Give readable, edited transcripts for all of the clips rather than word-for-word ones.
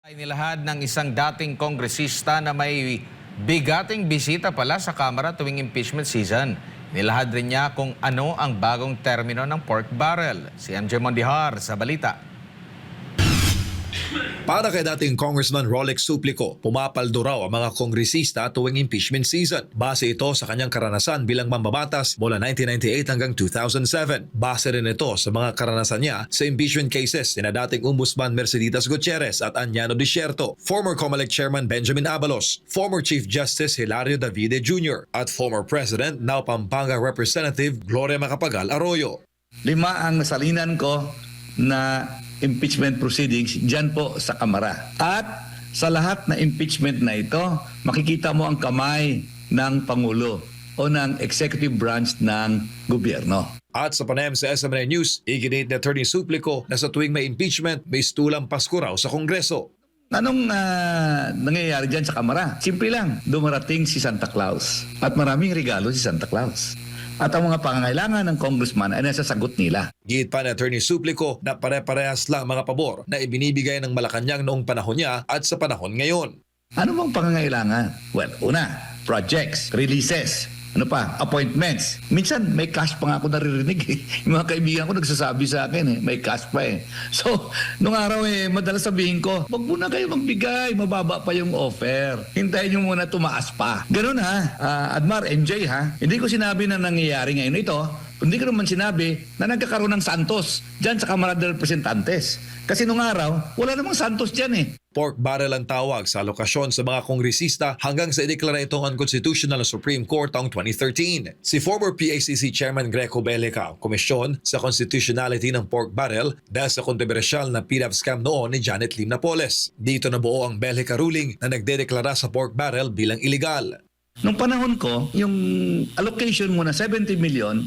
Ay nilahad ng isang dating kongresista na may bigating bisita pala sa Kamara tuwing impeachment season. Nilahad rin niya kung ano ang bagong termino ng pork barrel. Si MJ Mondihar sa balita. Para kay dating Congressman Rolex Suplico, pumapaldo raw ang mga kongresista tuwing impeachment season. Base ito sa kanyang karanasan bilang mambabatas mula 1998 hanggang 2007. Base rin ito sa mga karanasan niya sa impeachment cases ni dating Ombudsman Merceditas Gutierrez at Aniano Desierto, former COMELEC Chairman Benjamin Abalos, former Chief Justice Hilario Davide Jr. at former President now Pampanga Representative Gloria Macapagal Arroyo. 5 ang nasalinan ko na impeachment proceedings dyan po sa Kamara. At sa lahat na impeachment na ito, makikita mo ang kamay ng Pangulo o ng executive branch ng gobyerno. At sa panayam sa SMNI News, iginit ni Attorney Suplico na sa tuwing may impeachment, may stulang Pasko raw sa Kongreso. Anong nangyayari dyan sa Kamara? Simple lang, dumarating si Santa Claus at maraming regalo si Santa Claus. At ang mga pangangailangan ng congressman ay nasasagot nila. Gihit pa ni Attorney Suplico na pare-parehas lang mga pabor na ibinibigay ng Malacanang noong panahon niya at sa panahon ngayon. Ano bang pangangailangan? Well, una, projects, releases, ano pa, appointments. Minsan may cash pa nga ako naririnig eh. Yung mga kaibigan ko nagsasabi sa akin may cash pa eh. So, nung araw madalas sabihin ko, wag muna kayo magbigay, mababa pa yung offer. Hintayin nyo muna tumaas pa. Ganun Admar, MJ Hindi ko sinabi na nangyayari ngayon ito. Hindi ko naman sinabi na nagkakaroon ng Santos dyan sa Kamara de Representantes. Kasi nung araw, wala namang Santos dyan eh. Pork barrel ang tawag sa alokasyon sa mga kongresista hanggang sa ideklara itong unconstitutional ng Supreme Court taong 2013. Si former PACC Chairman Greco Bellica komisyon sa constitutionality ng pork barrel dahil sa kontrobersyal na PDAV scam noon ni Janet Lim Napoles. Dito nabuo ang Bellica ruling na nagdedeklara sa pork barrel bilang illegal. Nung panahon ko, yung allocation mo na 70 million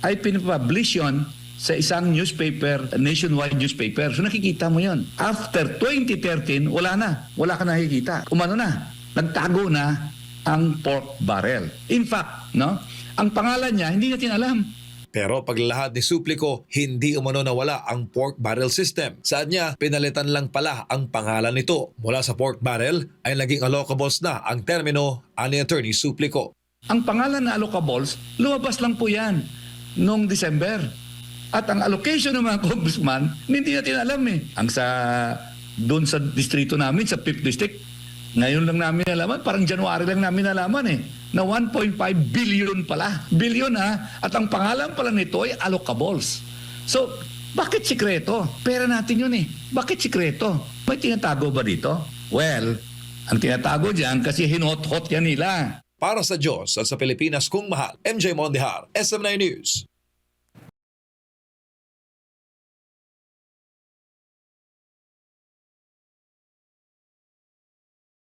ay pinipublish yun sa isang newspaper, nationwide newspaper. So nakikita mo yon. After 2013, wala na. Wala ka nakikita. Umano na. Nagtago na ang pork barrel. In fact, ang pangalan niya, hindi natin alam. Pero paglalahad ni Suplico, hindi umano nawala ang pork barrel system. Saan niya, pinalitan lang pala ang pangalan nito. Mula sa pork barrel ay naging allocables na ang termino ani Attorney Suplico. Ang pangalan na allocables, lumabas lang po yan noong December. At ang allocation ng mga congressman, hindi natin alam eh. Doon sa distrito namin, sa 5th District, ngayon lang namin nalaman, parang January lang namin nalaman eh, na 1.5 billion pala. Billion at ang pangalan pala nito ay allocables. So, bakit sikreto? Pera natin yun eh. Bakit sikreto? May tinatago ba dito? Well, ang tinatago dyan kasi hinot-hot yan nila. Para sa Diyos at sa Pilipinas kung mahal, MJ Mondihar, SMNI News.